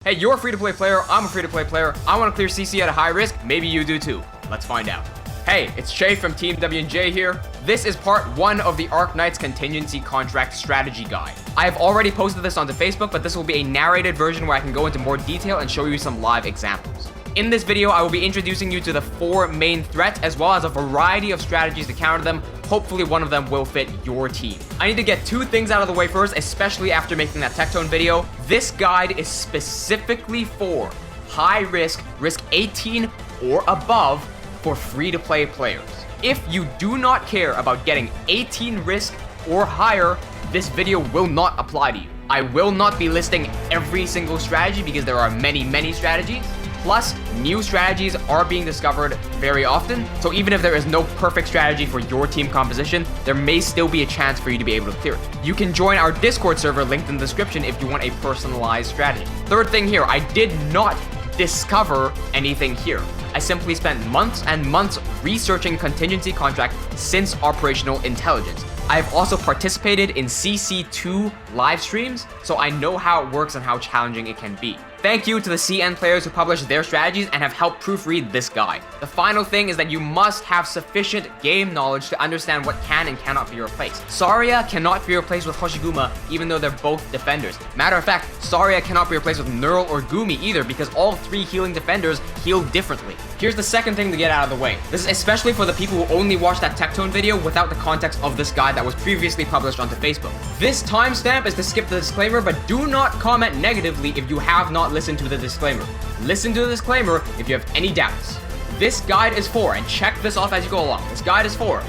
Hey, you're a free-to-play player, I'm a free-to-play player, I want to clear CC at a high risk, maybe you do too. Let's find out. Hey, it's Shay from Team W&J here. This is part 1 of the Arknights Contingency Contract Strategy Guide. I have already posted this onto Facebook, but this will be a narrated version where I can go into more detail and show you some live examples. In this video, I will be introducing you to the 4 main threats, as well as a variety of strategies to counter them. Hopefully one of them will fit your team. I need to get 2 things out of the way first, especially after making that Tectone video. This guide is specifically for high risk, risk 18 or above, for free-to-play players. If you do not care about getting 18 risk or higher, this video will not apply to you. I will not be listing every single strategy because there are many strategies. Plus, new strategies are being discovered very often, so even if there is no perfect strategy for your team composition, there may still be a chance for you to be able to clear it. You can join our Discord server linked in the description if you want a personalized strategy. Third thing here, I did not discover anything here. I simply spent months and months researching contingency contract since operational intelligence. I have also participated in CC2 live streams, so I know how it works and how challenging it can be. Thank you to the CN players who published their strategies and have helped proofread this guide. The final thing is that you must have sufficient game knowledge to understand what can and cannot be replaced. Saria cannot be replaced with Hoshiguma, even though they're both defenders. Matter of fact, Saria cannot be replaced with Neural or Gumi either, because all 3 healing defenders heal differently. Here's the second thing to get out of the way. This is especially for the people who only watched that Tectone video without the context of this guide that was previously published onto Facebook. This timestamp is to skip the disclaimer, but do not comment negatively if you have not listened to the disclaimer. Listen to the disclaimer if you have any doubts. This guide is for, and check this off as you go along, this guide is for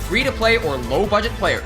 free-to-play or low-budget players,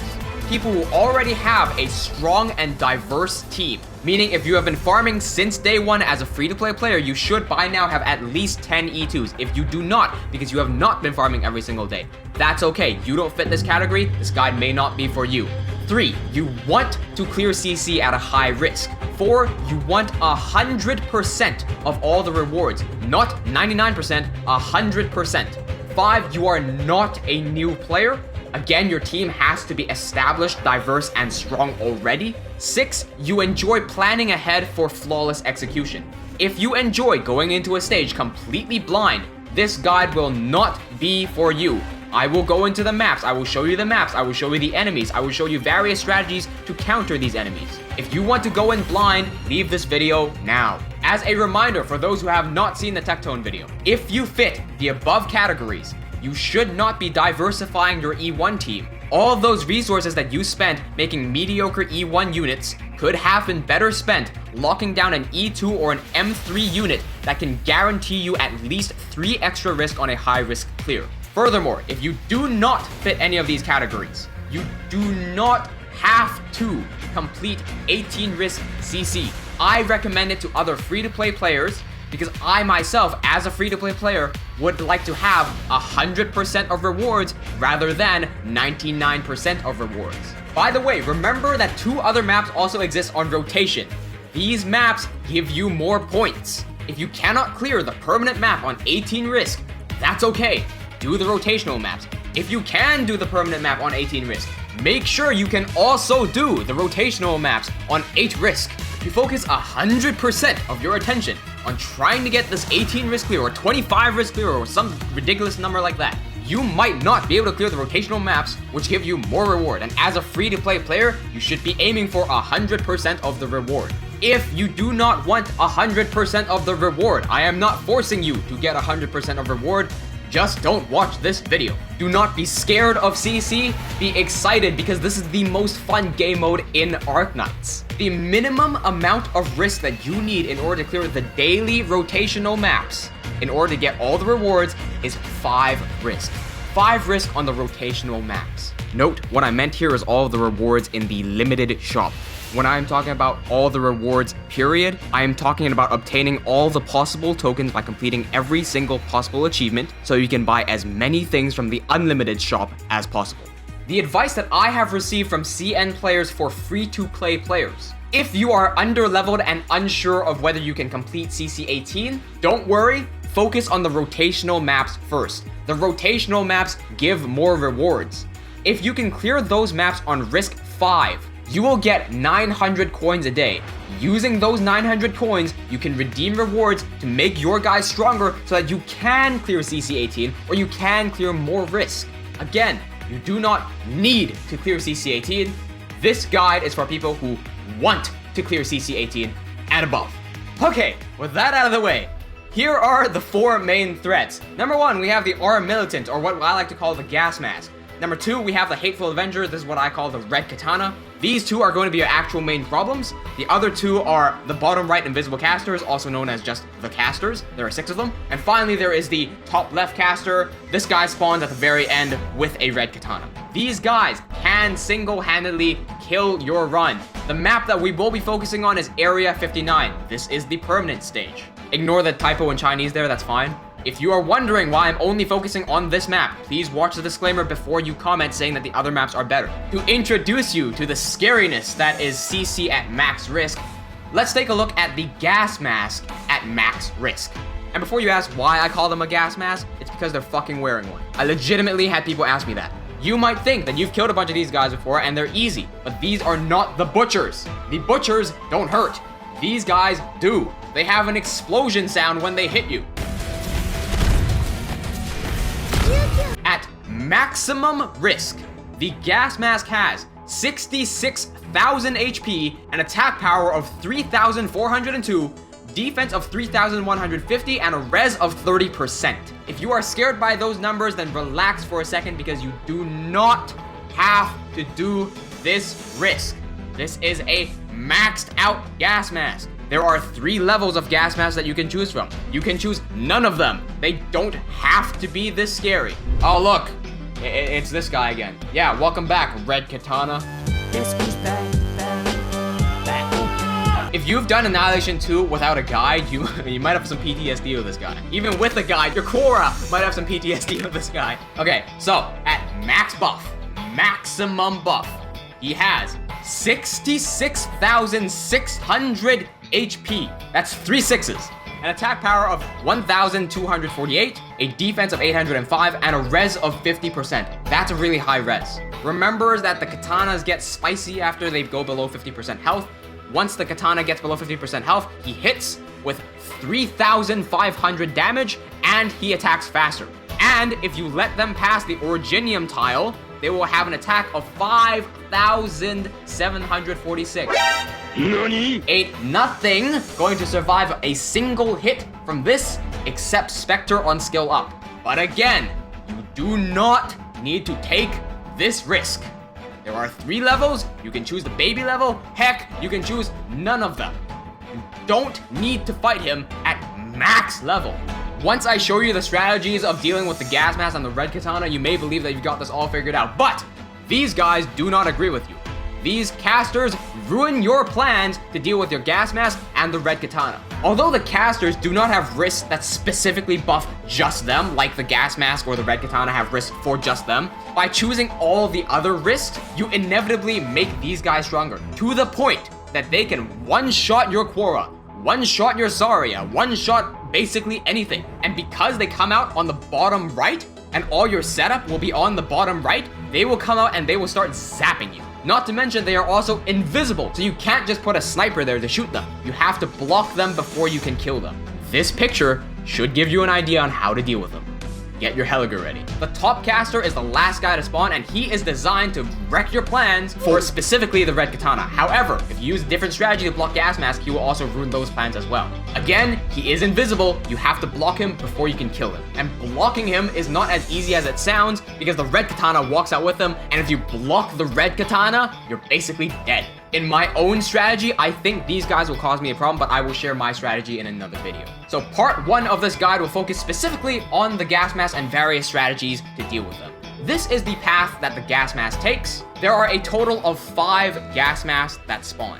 people who already have a strong and diverse team. Meaning, if you have been farming since day 1 as a free-to-play player, you should by now have at least 10 E2s. If you do not, because you have not been farming every single day, that's okay. You don't fit this category, this guide may not be for you. 3, you want to clear CC at a high risk. 4, you want 100% of all the rewards, not 99%, 100%. 5, you are not a new player. Again, your team has to be established, diverse, and strong already. 6, you enjoy planning ahead for flawless execution. If you enjoy going into a stage completely blind, this guide will not be for you. I will go into the maps, I will show you the maps, I will show you the enemies, I will show you various strategies to counter these enemies. If you want to go in blind, leave this video now. As a reminder for those who have not seen the Tectone video, if you fit the above categories, you should not be diversifying your E1 team. All of those resources that you spent making mediocre E1 units could have been better spent locking down an E2 or an M3 unit that can guarantee you at least 3 extra risk on a high risk clear. Furthermore, if you do not fit any of these categories, you do not have to complete 18 risk CC. I recommend it to other free-to-play players because I myself, as a free-to-play player, would like to have 100% of rewards rather than 99% of rewards. By the way, remember that 2 other maps also exist on rotation. These maps give you more points. If you cannot clear the permanent map on 18 risk, that's okay. Do the rotational maps. If you can do the permanent map on 18 risk, make sure you can also do the rotational maps on 8 risk. If you focus 100% of your attention on trying to get this 18 risk clear or 25 risk clear or some ridiculous number like that, you might not be able to clear the rotational maps, which give you more reward. And as a free-to-play player, you should be aiming for 100% of the reward. If you do not want 100% of the reward, I am not forcing you to get 100% of reward. Just don't watch this video. Do not be scared of CC, be excited because this is the most fun game mode in Arknights. The minimum amount of risk that you need in order to clear the daily rotational maps in order to get all the rewards is 5 risk. 5 risk on the rotational maps. Note, what I meant here is all of the rewards in the limited shop. When I'm talking about all the rewards, period, I am talking about obtaining all the possible tokens by completing every single possible achievement so you can buy as many things from the unlimited shop as possible. The advice that I have received from CN players for free-to-play players. If you are under-leveled and unsure of whether you can complete CC18, don't worry, focus on the rotational maps first. The rotational maps give more rewards. If you can clear those maps on risk 5, you will get 900 coins a day. Using those 900 coins, you can redeem rewards to make your guys stronger so that you can clear CC18 or you can clear more risk. Again, you do not need to clear CC18. This guide is for people who want to clear CC18 and above. Okay, with that out of the way, here are the 4 main threats. Number 1, we have the Militant, or what I like to call the gas mask. Number 2, we have the Hateful Avenger. This is what I call the Red Katana. These 2 are going to be your actual main problems. The other 2 are the bottom right invisible casters, also known as just the casters. There are 6 of them. And finally, there is the top left caster. This guy spawns at the very end with a red katana. These guys can single-handedly kill your run. The map that we will be focusing on is Area 59. This is the permanent stage. Ignore the typo in Chinese there, that's fine. If you are wondering why I'm only focusing on this map, please watch the disclaimer before you comment saying that the other maps are better. To introduce you to the scariness that is CC at max risk, let's take a look at the gas mask at max risk. And before you ask why I call them a gas mask, it's because they're fucking wearing one. I legitimately had people ask me that. You might think that you've killed a bunch of these guys before and they're easy, but these are not the butchers. The butchers don't hurt. These guys do. They have an explosion sound when they hit you. At maximum risk, the gas mask has 66,000 HP, an attack power of 3,402, defense of 3,150, and a res of 30%. If you are scared by those numbers, then relax for a second because you do not have to do this risk. This is a maxed out gas mask. There are 3 levels of gas masks that you can choose from. You can choose none of them. They don't have to be this scary. Oh, look. It's this guy again. Yeah, welcome back, Red Katana. Yes, he's back. If you've done Annihilation 2 without a guide, you might have some PTSD with this guy. Even with a guide, your Quora might have some PTSD with this guy. Okay, so at max buff, maximum buff, he has 66,600 HP. That's 3 6s. An attack power of 1,248, a defense of 805, and a res of 50%. That's a really high res. Remember that the katanas get spicy after they go below 50% health. Once the katana gets below 50% health, he hits with 3,500 damage, and he attacks faster. And if you let them pass the Originium tile, they will have an attack of 5,746. Nani? Ain't nothing going to survive a single hit from this except Spectre on skill up. But again, you do not need to take this risk. There are 3 levels. You can choose the baby level. Heck, you can choose none of them. You don't need to fight him at max level. Once I show you the strategies of dealing with the gas mask and the red katana, you may believe that you've got this all figured out. But these guys do not agree with you. These casters ruin your plans to deal with your gas mask and the red katana. Although the casters do not have risks that specifically buff just them, like the gas mask or the red katana have risks for just them, by choosing all the other risks, you inevitably make these guys stronger, to the point that they can one-shot your Quora, one-shot your Zarya, one-shot basically anything. And because they come out on the bottom right, and all your setup will be on the bottom right, they will come out and they will start zapping you. Not to mention they are also invisible, so you can't just put a sniper there to shoot them. You have to block them before you can kill them. This picture should give you an idea on how to deal with them. Get your Helliger ready. The top caster is the last guy to spawn, and he is designed to wreck your plans for specifically the red katana. However, if you use a different strategy to block gas mask, he will also ruin those plans as well. Again, he is invisible. You have to block him before you can kill him. And blocking him is not as easy as it sounds because the red katana walks out with him, and if you block the red katana, you're basically dead. In my own strategy, I think these guys will cause me a problem, but I will share my strategy in another video. So part 1 of this guide will focus specifically on the gas mask and various strategies to deal with them. This is the path that the gas mask takes. There are a total of 5 gas masks that spawn.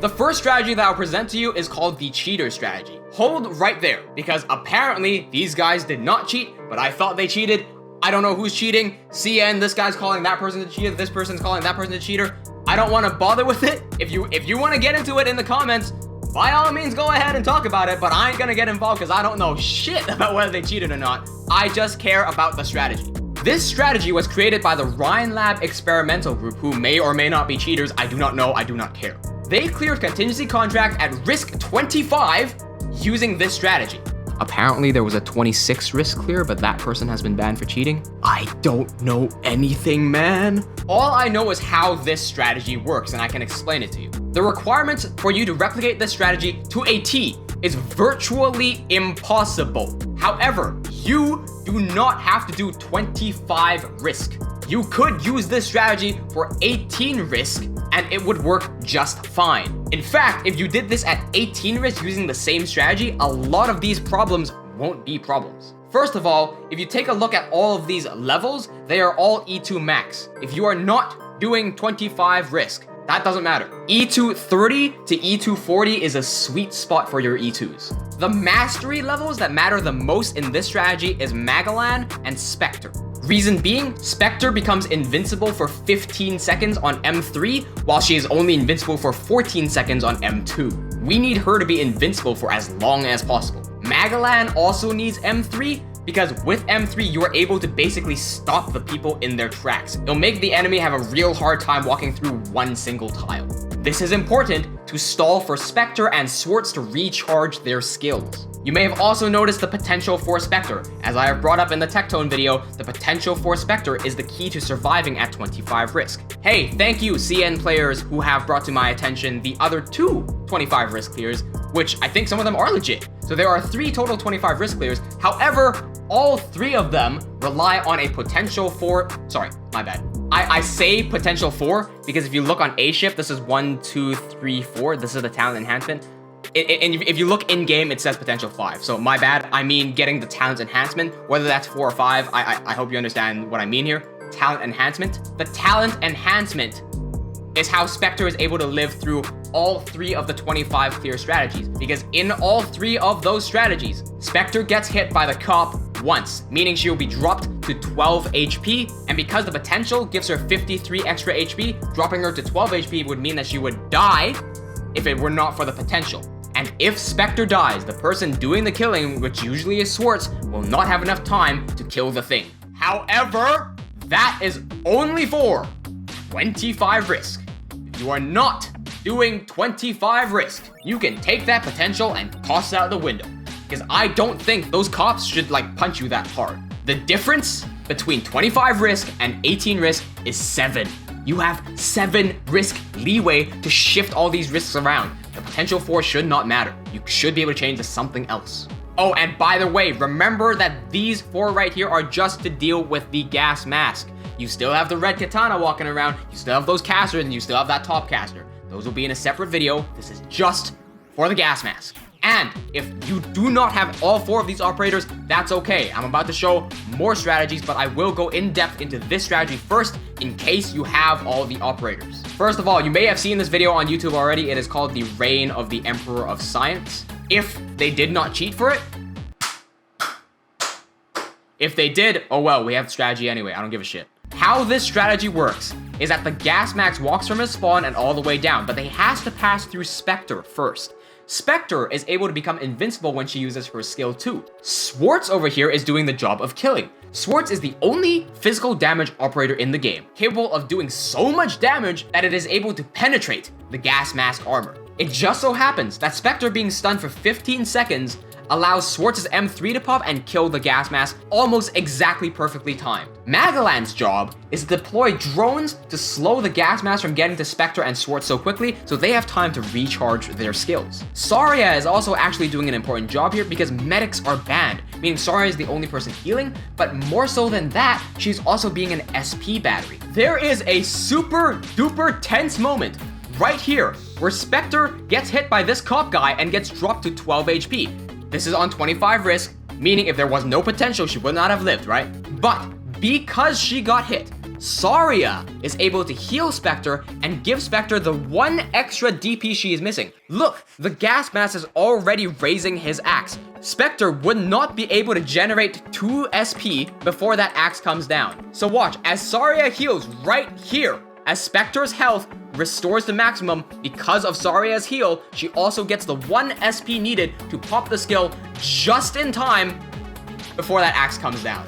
The first strategy that I'll present to you is called the cheater strategy. Hold right there, because apparently these guys did not cheat, but I thought they cheated. I don't know who's cheating. CN, this guy's calling that person a cheater. This person's calling that person a cheater. I don't want to bother with it. If you want to get into it in the comments, by all means, go ahead and talk about it, but I ain't gonna get involved because I don't know shit about whether they cheated or not. I just care about the strategy. This strategy was created by the Rhine Lab experimental group, who may or may not be cheaters. I do not know, I do not care. They cleared contingency contract at risk 25 using this strategy. Apparently there was a 26 risk clear, but that person has been banned for cheating. I don't know anything, man. All I know is how this strategy works, and I can explain it to you. The requirements for you to replicate this strategy to a T is virtually impossible. However, you do not have to do 25 risk. You could use this strategy for 18 risk and it would work just fine. In fact, if you did this at 18 risk using the same strategy, a lot of these problems won't be problems. First of all, if you take a look at all of these levels, they are all E2 max. If you are not doing 25 risk, that doesn't matter. E2 30 to E2 40 is a sweet spot for your E2s. The mastery levels that matter the most in this strategy is Magellan and Spectre. Reason being, Spectre becomes invincible for 15 seconds on M3, while she is only invincible for 14 seconds on M2. We need her to be invincible for as long as possible. Magellan also needs M3, because with M3, you are able to basically stop the people in their tracks. It'll make the enemy have a real hard time walking through one single tile. This is important to stall for Spectre and Swartz to recharge their skills. You may have also noticed the potential for Spectre. As I have brought up in the Tectone video, the potential for Spectre is the key to surviving at 25 risk. Hey, thank you CN players who have brought to my attention the other two 25 risk clears, which I think some of them are legit. So there are 3 total 25 risk clears. However, all 3 of them rely on a potential for, sorry, my bad. I say potential for because if you look on A shift, this is 1, 2, 3, 4. This is the talent enhancement. And if you look in game, it says potential 5. So my bad. I mean getting the talent enhancement, whether that's 4 or 5. I hope you understand what I mean here. Talent enhancement. The talent enhancement is how Spectre is able to live through all 3 of the 25 clear strategies. Because in all 3 of those strategies, Spectre gets hit by the cop once, meaning she will be dropped to 12 HP, and because the potential gives her 53 extra HP, dropping her to 12 HP would mean that she would die if it were not for the potential. And if Spectre dies, the person doing the killing, which usually is Swartz, will not have enough time to kill the thing. However, that is only for 25 risk. If you are not doing 25 risk, you can take that potential and toss it out the window. Because I don't think those cops should punch you that hard. The difference between 25 risk and 18 risk is 7. You have 7 risk leeway to shift all these risks around. The potential for should not matter. You should be able to change to something else. Oh, and by the way, remember that these 4 right here are just to deal with the gas mask. You still have the red katana walking around, you still have those casters, and you still have that top caster. Those will be in a separate video. This is just for the gas mask. And if you do not have all 4 of these operators, that's okay. I'm about to show more strategies, but I will go in depth into this strategy first in case you have all the operators. First of all, you may have seen this video on YouTube already. It is called The Reign of the Emperor of Science. If they did not cheat for it, if they did, oh well, we have strategy anyway. I don't give a shit. How this strategy works is that the gas max walks from his spawn and all the way down, but he has to pass through Spectre first. Spectre is able to become invincible when she uses her skill 2. Swartz over here is doing the job of killing. Swartz is the only physical damage operator in the game, capable of doing so much damage that it is able to penetrate the gas mask armor. It just so happens that Spectre being stunned for 15 seconds allows Swartz's M3 to pop and kill the gas mask almost exactly perfectly timed. Magellan's job is to deploy drones to slow the gas mask from getting to Spectre and Swartz so quickly so they have time to recharge their skills. Saria is also actually doing an important job here because medics are banned, meaning Saria is the only person healing, but more so than that, she's also being an SP battery. There is a super duper tense moment right here where Spectre gets hit by this cop guy and gets dropped to 12 HP. This is on 25 risk, meaning if there was no potential, she would not have lived, right? But because she got hit, Saria is able to heal Spectre and give Spectre the 1 extra DP she is missing. Look, the gas mask is already raising his axe. Spectre would not be able to generate 2 SP before that axe comes down. So watch, as Saria heals right here, as Spectre's health restores to maximum because of Saria's heal, she also gets the 1 SP needed to pop the skill just in time before that axe comes down.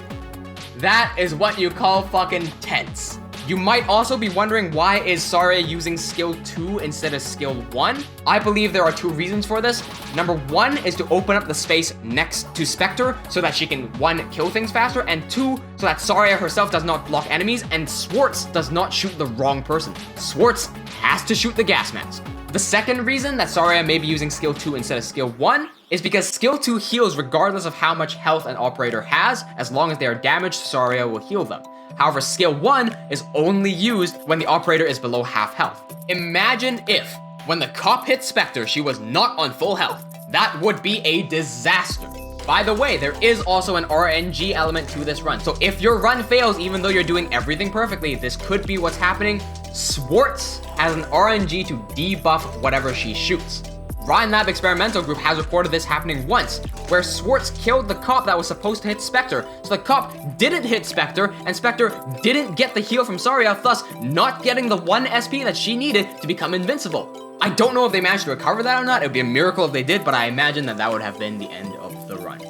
That is what you call fucking tense. You might also be wondering, why is Saria using skill 2 instead of skill 1? I believe there are 2 reasons for this. Number 1 is to open up the space next to Spectre so that she can 1, kill things faster, and 2, so that Saria herself does not block enemies and Swartz does not shoot the wrong person. Swartz has to shoot the gas mask. The second reason that Saria may be using skill 2 instead of skill 1 is because skill 2 heals regardless of how much health an operator has. As long as they are damaged, Saria will heal them. However, skill 1 is only used when the operator is below half health. Imagine if, when the cop hit Spectre, she was not on full health. That would be a disaster. By the way, there is also an RNG element to this run. So if your run fails, even though you're doing everything perfectly, this could be what's happening. Swartz has an RNG to debuff whatever she shoots. Ryan Lab Experimental Group has reported this happening once, where Swartz killed the cop that was supposed to hit Spectre, so the cop didn't hit Spectre, and Spectre didn't get the heal from Saria, thus not getting the 1 SP that she needed to become invincible. I don't know if they managed to recover that or not. It would be a miracle if they did, but I imagine that that would have been the end of the run.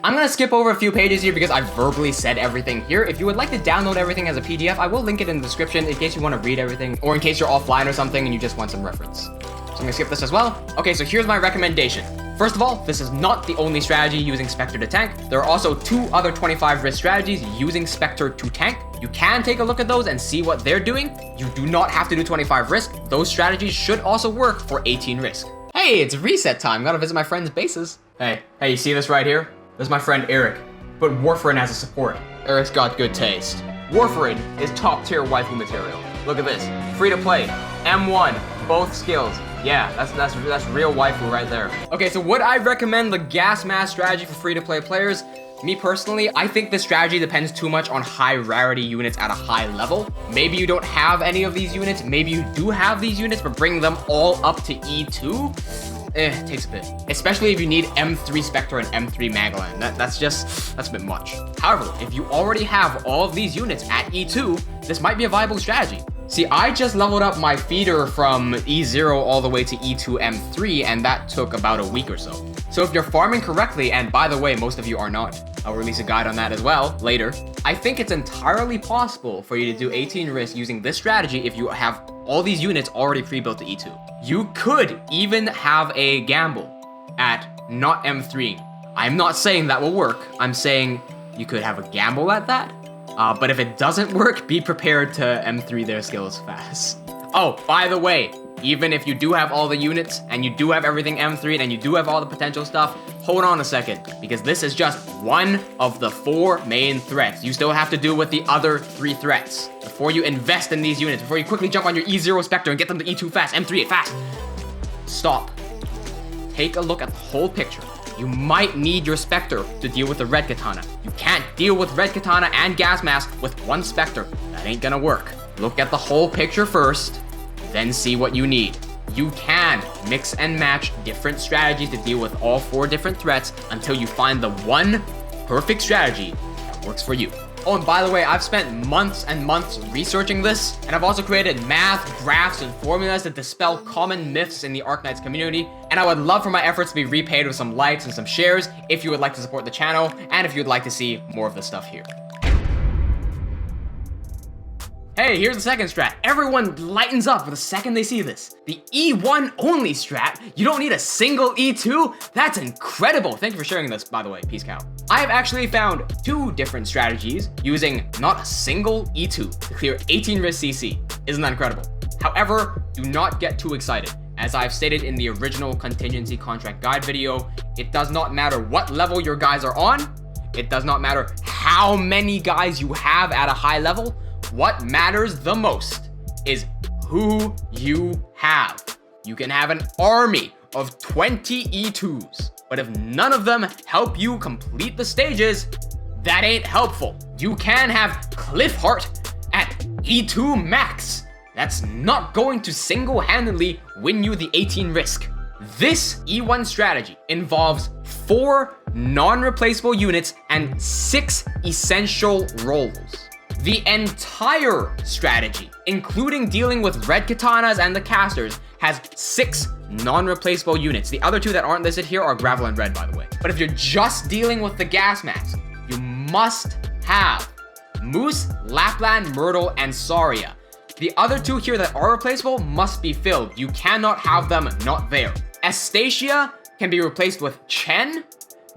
I'm gonna skip over a few pages here because I verbally said everything here. If you would like to download everything as a PDF, I will link it in the description in case you want to read everything, or in case you're offline or something and you just want some reference. So I'm gonna skip this as well. Okay, so here's my recommendation. First of all, this is not the only strategy using Spectre to tank. There are also 2 other 25 risk strategies using Spectre to tank. You can take a look at those and see what they're doing. You do not have to do 25 risk. Those strategies should also work for 18 risk. Hey, it's reset time. Gotta visit my friend's bases. Hey, you see this right here? This is my friend Eric, but Warfarin as a support. Eric's got good taste. Warfarin is top tier waifu material. Look at this, free to play, M1, both skills. Yeah, that's real waifu right there. Okay, so would I recommend the gas mask strategy for free to play players? Me personally, I think this strategy depends too much on high rarity units at a high level. Maybe you don't have any of these units, maybe you do have these units, but bring them all up to E2? It takes a bit. Especially if you need M3 Spectre and M3 Magellan. That's a bit much. However, if you already have all of these units at E2, this might be a viable strategy. See, I just leveled up my feeder from E0 all the way to E2 M3, and that took about a week or so. So if you're farming correctly, and by the way, most of you are not, I'll release a guide on that as well later, I think it's entirely possible for you to do 18 risk using this strategy if you have all these units already pre-built to E2. You could even have a gamble at not M3. I'm not saying that will work. I'm saying you could have a gamble at that. But if it doesn't work, be prepared to M3 their skills fast. Oh, by the way, even if you do have all the units and you do have everything M3'd and you do have all the potential stuff, hold on a second, because this is just one of the 4 main threats. You still have to deal with the other 3 threats before you invest in these units, before you quickly jump on your E0 Spectre and get them to E2 fast, M3 it fast. Stop. Take a look at the whole picture. You might need your Spectre to deal with the Red Katana. You can't deal with Red Katana and Gas Mask with 1 Spectre. That ain't gonna work. Look at the whole picture first, then see what you need. You can mix and match different strategies to deal with all 4 different threats until you find the one perfect strategy that works for you. Oh, and by the way, I've spent months and months researching this, and I've also created math, graphs, and formulas to dispel common myths in the Arknights community, and I would love for my efforts to be repaid with some likes and some shares if you would like to support the channel, and if you'd like to see more of this stuff here. Hey, here's the second strat. Everyone lightens up the second they see this. The E1 only strat. You don't need a single E2? That's incredible. Thank you for sharing this, by the way. Peace cow. I have actually found 2 different strategies using not a single E2 to clear 18 risk CC. Isn't that incredible? However, do not get too excited. As I've stated in the original contingency contract guide video, it does not matter what level your guys are on. It does not matter how many guys you have at a high level. What matters the most is who you have. You can have an army of 20 E2s, but if none of them help you complete the stages, that ain't helpful. You can have Cliffheart at E2 max. That's not going to single-handedly win you the 18 risk. This E1 strategy involves 4 non-replaceable units and 6 essential roles. The entire strategy, including dealing with Red Katanas and the casters, has 6 non-replaceable units. The other 2 that aren't listed here are Gravel and Red, by the way. But if you're just dealing with the Gas Mask, you must have Moose, Lapland, Myrtle, and Saria. The other two here that are replaceable must be filled. You cannot have them not there. Astacia can be replaced with Chen.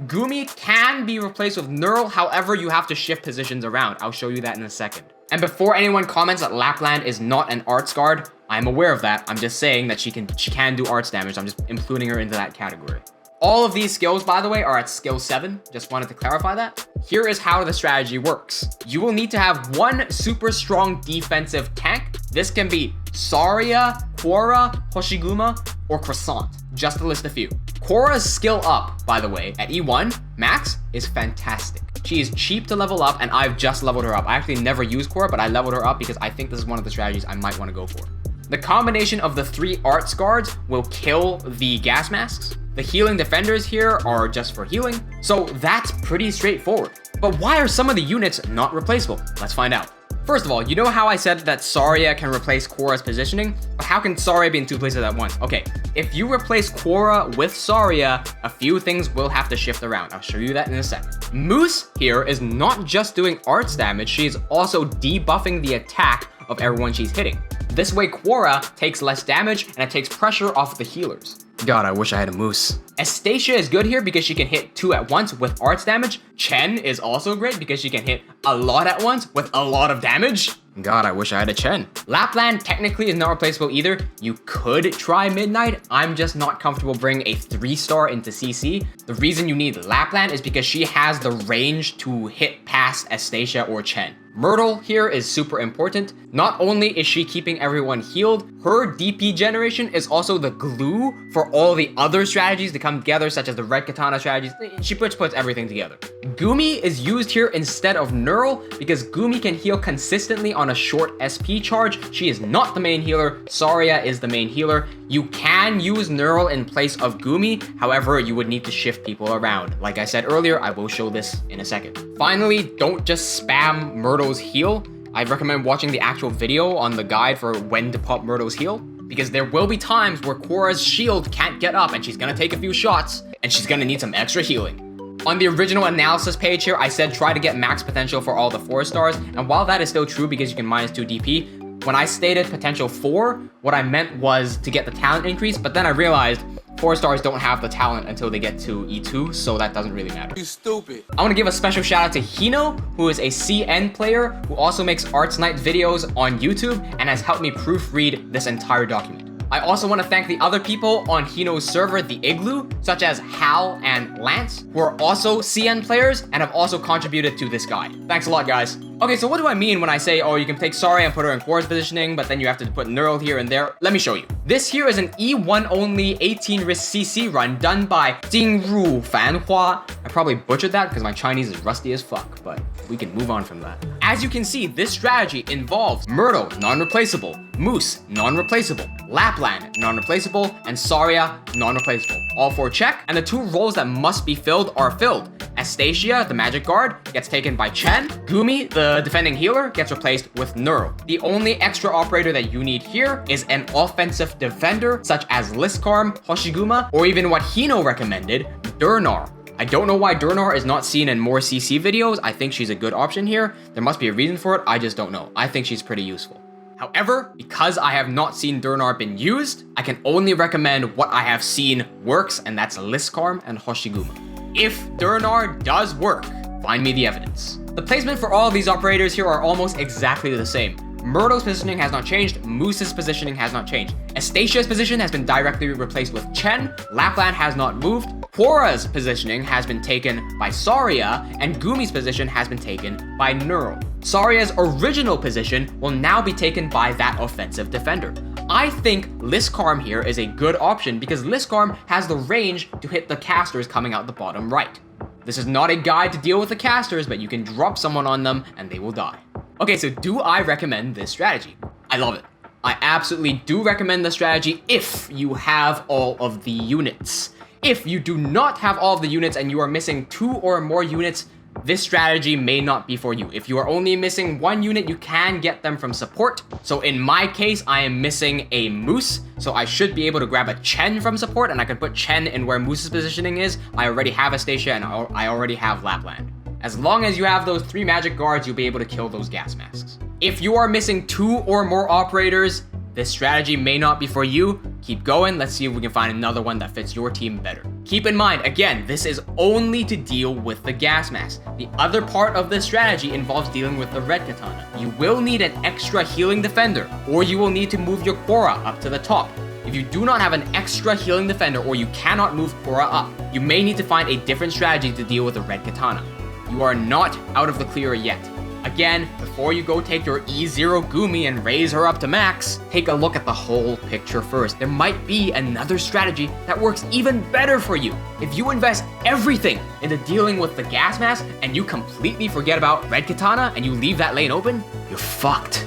Gumi can be replaced with Neural, however, you have to shift positions around. I'll show you that in a second. And before anyone comments that Lapland is not an arts guard, I'm aware of that. I'm just saying that she can do arts damage. I'm just including her into that category. All of these skills, by the way, are at skill 7. Just wanted to clarify that. Here is how the strategy works. You will need to have one super strong defensive tank. This can be Saria, Quora, Hoshiguma, or Croissant, just to list a few. Quora's skill up, by the way, at E1 max is fantastic. She is cheap to level up, and I've just leveled her up. I actually never used Quora, but I leveled her up because I think this is one of the strategies I might want to go for. The combination of the 3 arts guards will kill the gas masks. The healing defenders here are just for healing, so that's pretty straightforward. But why are some of the units not replaceable? Let's find out. First of all, you know how I said that Saria can replace Quora's positioning? But how can Saria be in 2 places at once? Okay, if you replace Quora with Saria, a few things will have to shift around. I'll show you that in a second. Moose here is not just doing arts damage, she is also debuffing the attack of everyone she's hitting. This way, Quora takes less damage and it takes pressure off the healers. God, I wish I had a Moose. Astacia is good here because she can hit 2 at once with arts damage. Chen is also great because she can hit a lot at once with a lot of damage. God, I wish I had a Chen. Lapland technically is not replaceable either. You could try Midnight. I'm just not comfortable bringing a 3-star into CC. The reason you need Lapland is because she has the range to hit past Astacia or Chen. Myrtle here is super important. Not only is she keeping everyone healed, her DP generation is also the glue for all the other strategies to come together, such as the red katana strategies. She puts everything together. Gumi is used here instead of Neural because Gumi can heal consistently on a short SP charge. She is not the main healer. Saria is the main healer. You can use Neural in place of Gumi. However, you would need to shift people around. Like I said earlier, I will show this in a second. Finally, don't just spam Myrtle's heal. I recommend watching the actual video on the guide for when to pop Myrtle's heal, because there will be times where Quora's shield can't get up and she's gonna take a few shots and she's gonna need some extra healing. On the original analysis page here, I said try to get max potential for all the 4-stars, and while that is still true because you can minus 2 DP, when I stated potential 4, what I meant was to get the talent increase, but then I realized 4-stars don't have the talent until they get to E2, so that doesn't really matter. You stupid. I want to give a special shout out to HINO, who is a CN player who also makes Arknights videos on YouTube and has helped me proofread this entire document. I also want to thank the other people on HINO's server, the Igloo, such as Hal and Lance, who are also CN players and have also contributed to this guide. Thanks a lot, guys. Okay, so what do I mean when I say, oh, you can take Saria and put her in Quora's positioning, but then you have to put Neural here and there? Let me show you. This here is an E1 only 18 risk CC run done by Jinru Fanhua. I probably butchered that because my Chinese is rusty as fuck, but we can move on from that. As you can see, this strategy involves Myrtle, non-replaceable, Moose, non-replaceable, Lapland, non-replaceable, and Saria, non-replaceable. All 4 check, and the 2 roles that must be filled are filled. Astacia, the magic guard, gets taken by Chen. Gumi, the defending healer, gets replaced with Neural. The only extra operator that you need here is an offensive defender, such as Liskarm, Hoshiguma, or even what HINO recommended, Durnar. I don't know why Durnar is not seen in more CC videos. I think she's a good option here. There must be a reason for it. I just don't know. I think she's pretty useful. However, because I have not seen Durnar been used, I can only recommend what I have seen works, and that's Liskarm and Hoshiguma. If Durnar does work, find me the evidence. The placement for all of these operators here are almost exactly the same. Myrtle's positioning has not changed, Moose's positioning has not changed. Astacia's position has been directly replaced with Chen, Lapland has not moved, Quora's positioning has been taken by Saria, and Gumi's position has been taken by Neural. Saria's original position will now be taken by that offensive defender. I think Liskarm here is a good option because Liskarm has the range to hit the casters coming out the bottom right. This is not a guide to deal with the casters, but you can drop someone on them and they will die. Okay, so do I recommend this strategy? I love it. I absolutely do recommend this strategy if you have all of the units. If you do not have all of the units and you are missing 2 or more units, this strategy may not be for you. If you are only missing 1 unit, you can get them from support. So in my case, I am missing a Moose, so I should be able to grab a Chen from support, and I can put Chen in where Moose's positioning is. I already have Astacia and I already have Lapland. As long as you have those 3 magic guards, you'll be able to kill those gas masks. If you are missing 2 or more operators, this strategy may not be for you. Keep going, let's see if we can find another one that fits your team better. Keep in mind, again, this is only to deal with the gas mask. The other part of this strategy involves dealing with the red katana. You will need an extra healing defender, or you will need to move your Quora up to the top. If you do not have an extra healing defender, or you cannot move Quora up, you may need to find a different strategy to deal with the red katana. You are not out of the clear yet. Again, before you go take your E0 Gumi and raise her up to max, take a look at the whole picture first. There might be another strategy that works even better for you. If you invest everything into dealing with the gas mask and you completely forget about red katana and you leave that lane open, you're fucked.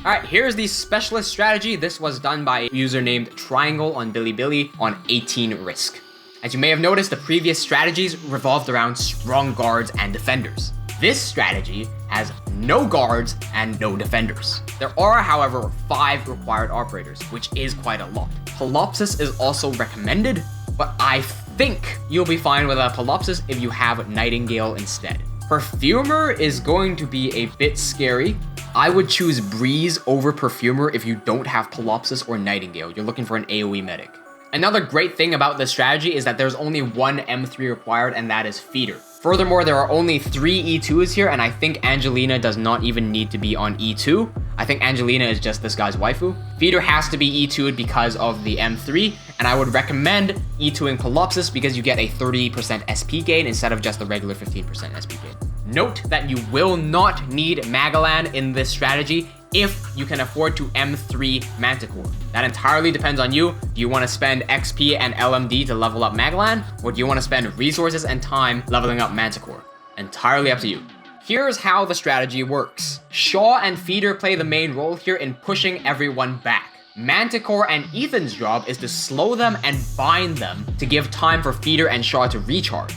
Alright, here's the specialist strategy. This was done by a user named Triangle on Bilibili on 18 Risk. As you may have noticed, the previous strategies revolved around strong guards and defenders. This strategy has no guards and no defenders. There are, however, 5 required operators, which is quite a lot. Palopsis is also recommended, but I think you'll be fine with a Palopsis if you have Nightingale instead. Perfumer is going to be a bit scary. I would choose Breeze over Perfumer if you don't have Palopsis or Nightingale. You're looking for an AoE medic. Another great thing about this strategy is that there's only one M3 required, and that is Feeder. Furthermore, there are only 3 E2s here, and I think Angelina does not even need to be on E2. I think Angelina is just this guy's waifu. Feeder has to be E2'd because of the M3, and I would recommend E2ing Palopsis because you get a 30% SP gain instead of just the regular 15% SP gain. Note that you will not need Magalan in this strategy if you can afford to M3 Manticore. That entirely depends on you. Do you want to spend XP and LMD to level up Magalan, or do you want to spend resources and time leveling up Manticore? Entirely up to you. Here's how the strategy works. Shaw and Feeder play the main role here in pushing everyone back. Manticore and Ethan's job is to slow them and bind them to give time for Feeder and Shaw to recharge.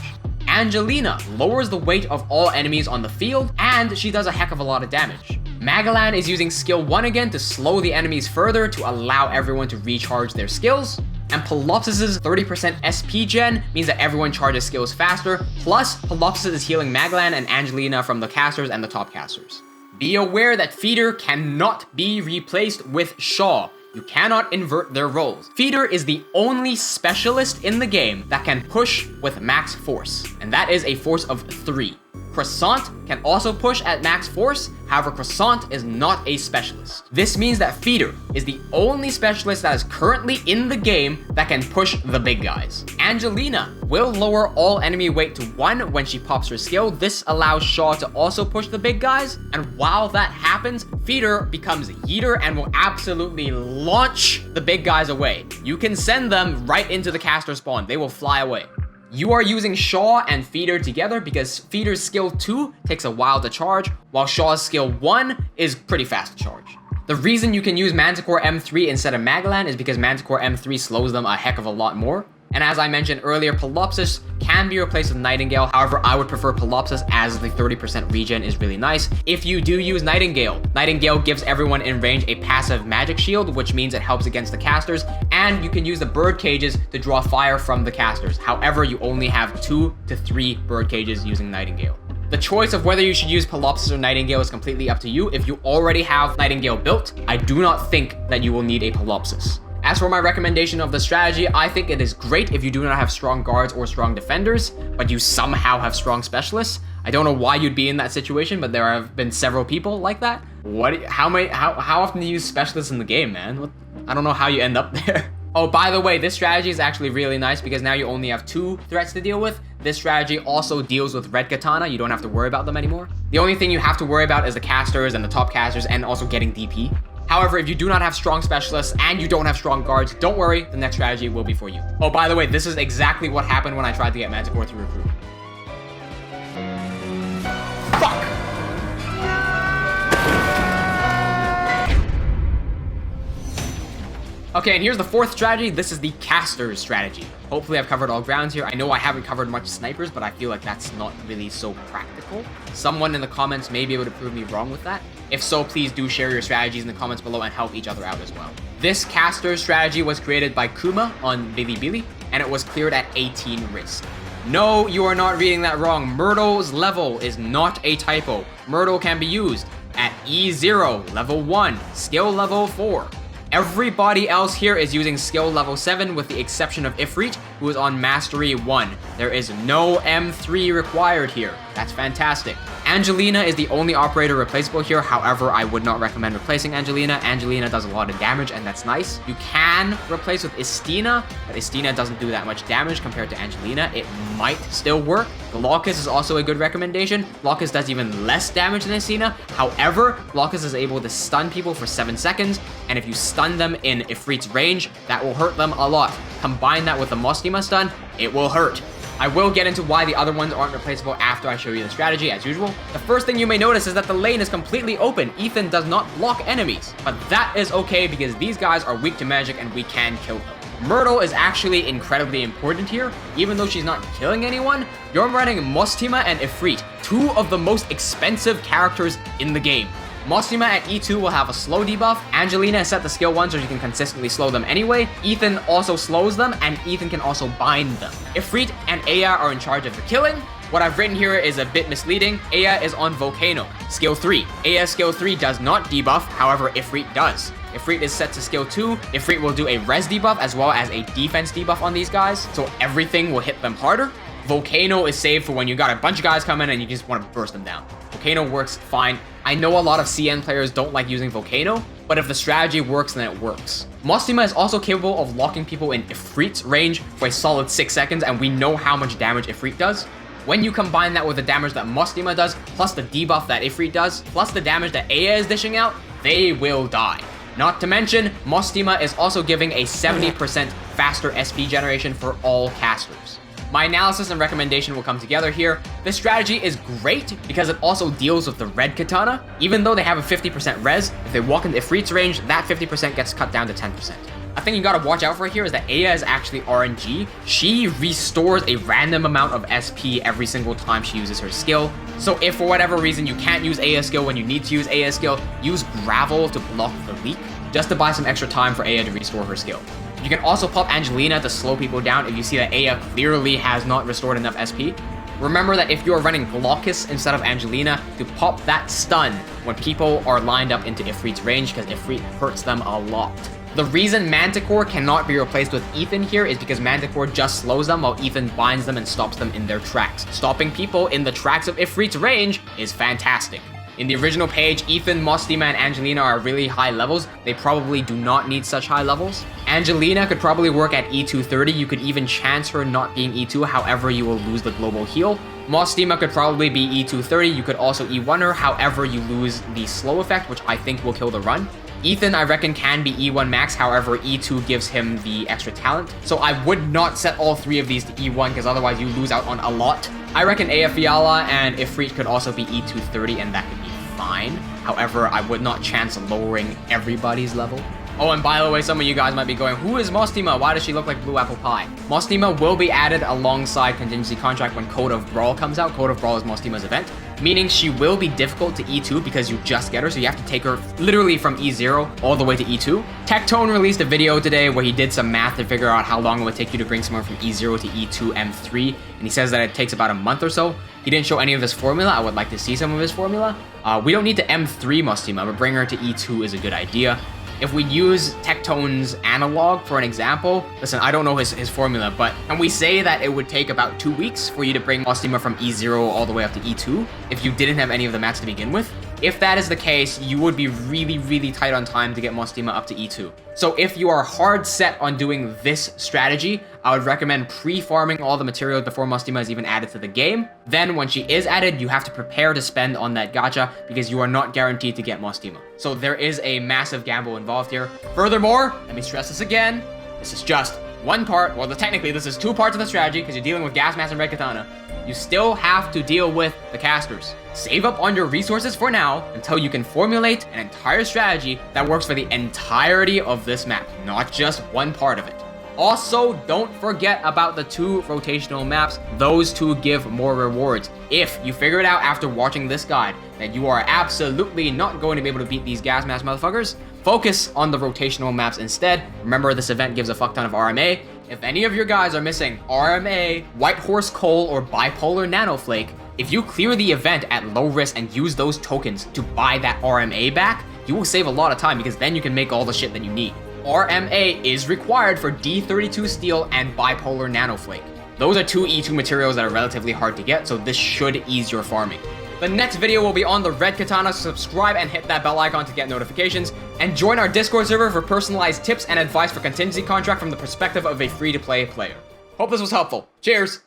Angelina lowers the weight of all enemies on the field, and she does a heck of a lot of damage. Magalan is using skill 1 again to slow the enemies further to allow everyone to recharge their skills. And Palopsis' 30% SP gen means that everyone charges skills faster, plus Palopsis is healing Magalan and Angelina from the casters and the top casters. Be aware that Feeder cannot be replaced with Shaw. You cannot invert their roles. Feeder is the only specialist in the game that can push with max force, and that is a force of 3. Croissant can also push at max force, however Croissant is not a specialist. This means that Feeder is the only specialist that is currently in the game that can push the big guys. Angelina will lower all enemy weight to 1 when she pops her skill. This allows Shaw to also push the big guys, and while that happens, Feeder becomes Yeeter and will absolutely launch the big guys away. You can send them right into the caster spawn. They will fly away. You are using Shaw and Feeder together because Feeder's skill 2 takes a while to charge, while Shaw's skill 1 is pretty fast to charge. The reason you can use Manticore M3 instead of Magalan is because Manticore M3 slows them a heck of a lot more. And as I mentioned earlier, Palopsis can be replaced with Nightingale. However, I would prefer Palopsis as the 30% regen is really nice. If you do use Nightingale, Nightingale gives everyone in range a passive magic shield, which means it helps against the casters, and you can use the bird cages to draw fire from the casters. However, you only have 2 to 3 bird cages using Nightingale. The choice of whether you should use Palopsis or Nightingale is completely up to you. If you already have Nightingale built, I do not think that you will need a Palopsis. As for my recommendation of the strategy, I think it is great if you do not have strong guards or strong defenders, but you somehow have strong specialists. I don't know why you'd be in that situation, but there have been several people like that. How often do you use specialists in the game, man? I don't know how you end up there. Oh, by the way, this strategy is actually really nice because now you only have 2 threats to deal with. This strategy also deals with red katana. You don't have to worry about them anymore. The only thing you have to worry about is the casters and the top casters and also getting DP. However, if you do not have strong specialists and you don't have strong guards, don't worry, the next strategy will be for you. Oh, by the way, this is exactly what happened when I tried to get Manticore through recruit. Fuck! Okay, and here's the 4th strategy. This is the caster's strategy. Hopefully I've covered all grounds here. I know I haven't covered much snipers, but I feel like that's not really so practical. Someone in the comments may be able to prove me wrong with that. If so, please do share your strategies in the comments below and help each other out as well. This caster strategy was created by Kuma on Bilibili, and it was cleared at 18 risk. No, you are not reading that wrong. Myrtle's level is not a typo. Myrtle can be used at E0, level 1, skill level 4. Everybody else here is using skill level 7 with the exception of Ifrit, who is on mastery 1. There is no M3 required here. That's fantastic. Angelina is the only operator replaceable here. However, I would not recommend replacing Angelina. Angelina does a lot of damage, and that's nice. You can replace with Istina, but Istina doesn't do that much damage compared to Angelina. It might still work. Glaucus is also a good recommendation. Glaucus does even less damage than Istina. However, Glaucus is able to stun people for 7 seconds, and if you stun them in Ifrit's range, that will hurt them a lot. Combine that with the Mostima stun, it will hurt. I will get into why the other ones aren't replaceable after I show you the strategy, as usual. The first thing you may notice is that the lane is completely open. Ethan does not block enemies, but that is okay because these guys are weak to magic and we can kill them. Myrtle is actually incredibly important here. Even though she's not killing anyone, you're running Mostima and Ifrit, two of the most expensive characters in the game. Mostima at E2 will have a slow debuff. Angelina is set to skill 1 so she can consistently slow them anyway. Ethan also slows them, and Ethan can also bind them. Ifrit and Aya are in charge of the killing. What I've written here is a bit misleading. Aya is on Volcano, skill 3. Aya's skill 3 does not debuff, however Ifrit does. Ifrit is set to skill 2. Ifrit will do a res debuff as well as a defense debuff on these guys, so everything will hit them harder. Volcano is saved for when you got a bunch of guys coming and you just want to burst them down. Volcano works fine. I know a lot of CN players don't like using Volcano, but if the strategy works, then it works. Mostima is also capable of locking people in Ifrit's range for a solid 6 seconds, and we know how much damage Ifrit does. When you combine that with the damage that Mostima does, plus the debuff that Ifrit does, plus the damage that Aya is dishing out, they will die. Not to mention, Mostima is also giving a 70% faster SP generation for all casters. My analysis and recommendation will come together here. This strategy is great because it also deals with the red katana. Even though they have a 50% res, if they walk into Ifrit's range, that 50% gets cut down to 10%. A thing you gotta watch out for here is that Aya is actually RNG. She restores a random amount of SP every single time she uses her skill. So if for whatever reason you can't use Aya's skill when you need to use Aya's skill, use Gravel to block the leak, just to buy some extra time for Aya to restore her skill. You can also pop Angelina to slow people down if you see that Aya clearly has not restored enough SP. Remember that if you are running Glaucus instead of Angelina, to pop that stun when people are lined up into Ifrit's range, because Ifrit hurts them a lot. The reason Manticore cannot be replaced with Ethan here is because Manticore just slows them while Ethan binds them and stops them in their tracks. Stopping people in the tracks of Ifrit's range is fantastic. In the original page, Ethan, Mostima, and Angelina are really high levels. They probably do not need such high levels. Angelina could probably work at E230. You could even chance her not being E2, however you will lose the global heal. Mostima could probably be E230. You could also E1 her, however you lose the slow effect, which I think will kill the run. Ethan, I reckon, can be E1 max, however, E2 gives him the extra talent. So I would not set all three of these to E1, because otherwise you lose out on a lot. I reckon Aya Fiala and Ifrit could also be E230, and that could be fine. However, I would not chance lowering everybody's level. Oh, and by the way, some of you guys might be going, who is Mostima? Why does she look like Blue Apple Pie? Mostima will be added alongside Contingency Contract when Code of Brawl comes out. Code of Brawl is Mostima's event, meaning she will be difficult to E2 because you just get her, so you have to take her literally from E0 all the way to E2. Tectone released a video today where he did some math to figure out how long it would take you to bring someone from E0 to E2 M3, and he says that it takes about a month or so. He didn't show any of his formula. I would like to see some of his formula. We don't need to M3 Mostima, but bring her to E2 is a good idea. If we use Tectone's analog for an example, listen, I don't know his formula, but can we say that it would take about 2 weeks for you to bring Mostima from E0 all the way up to E2 if you didn't have any of the mats to begin with? If that is the case, you would be really, really tight on time to get Mostima up to E2. So if you are hard set on doing this strategy, I would recommend pre-farming all the materials before Mostima is even added to the game. Then when she is added, you have to prepare to spend on that gacha because you are not guaranteed to get Mostima. So there is a massive gamble involved here. Furthermore, let me stress this again, this is just one part, well technically this is 2 parts of the strategy because you're dealing with Gas Mask and Red Katana. You still have to deal with the casters. Save up on your resources for now until you can formulate an entire strategy that works for the entirety of this map, not just one part of it. Also, don't forget about the 2 rotational maps. Those 2 give more rewards. If you figure it out after watching this guide that you are absolutely not going to be able to beat these Gas Mask motherfuckers, Focus on the rotational maps instead. Remember, this event gives a fuck ton of RMA. If any of your guys are missing RMA, White Horse Coal, or Bipolar Nanoflake, if you clear the event at low risk and use those tokens to buy that RMA back, you will save a lot of time because then you can make all the shit that you need. RMA is required for D32 Steel and Bipolar Nanoflake. Those are two E2 materials that are relatively hard to get, so this should ease your farming. The next video will be on the red katana, so subscribe and hit that bell icon to get notifications, and join our Discord server for personalized tips and advice for contingency contract from the perspective of a free-to-play player. Hope this was helpful. Cheers!